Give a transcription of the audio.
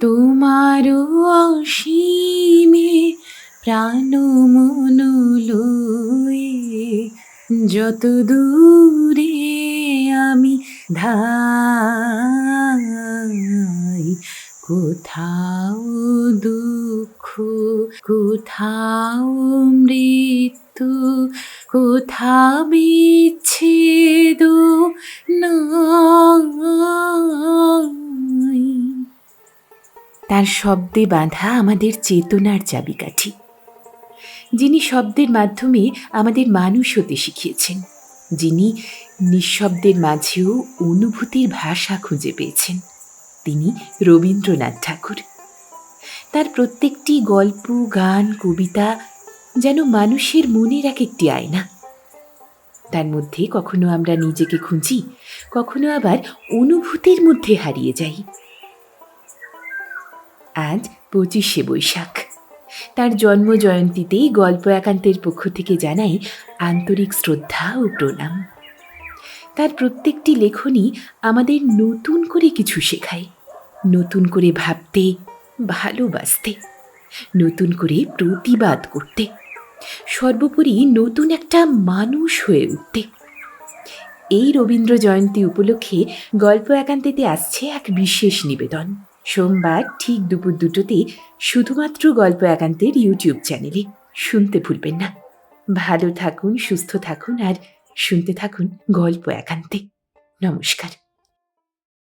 তোমারও অসীমে প্রাণ মন লয়ে যত দূরে আমি ধাই, কোথাও দুঃখ, কোথাও মৃত্যু, কোথাও বিচ্ছেদ নাই। তার শব্দে বাঁধা আমাদের চেতনার চাবিকাঠি, যিনি শব্দের মাধ্যমে আমাদের মানুষ হতে শিখিয়েছেন, যিনি নিঃশব্দের মাঝেও অনুভূতির ভাষা খুঁজে পেয়েছেন, তিনি রবীন্দ্রনাথ ঠাকুর। তার প্রত্যেকটি গল্প, গান, কবিতা যেন মানুষের মনের এক একটি আয়না। তার মধ্যে কখনো আমরা নিজেকে খুঁজি, কখনো আবার অনুভূতির মধ্যে হারিয়ে যাই। আজ 25শে বৈশাখ, তার জন্ম জয়ন্তীতেই গল্প একান্তের পক্ষ থেকে জানাই আন্তরিক শ্রদ্ধা ও প্রণাম। তার প্রত্যেকটি লেখনী আমাদের নতুন করে কিছু শেখায়, নতুন করে ভাবতে, ভালোবাসতে, নতুন করে প্রতিবাদ করতে, সর্বোপরি নতুন একটা মানুষ হয়ে উঠতে। এই রবীন্দ্র জয়ন্তী উপলক্ষে গল্প একান্তেতে আসছে এক বিশেষ নিবেদন, সোমবার ঠিক দুপুর 2টোতে শুধুমাত্র গল্প একান্তের ইউটিউব চ্যানেলে। শুনতে ভুলবেন না। ভালো থাকুন, সুস্থ থাকুন আর শুনতে থাকুন গল্প একান্তে। নমস্কার।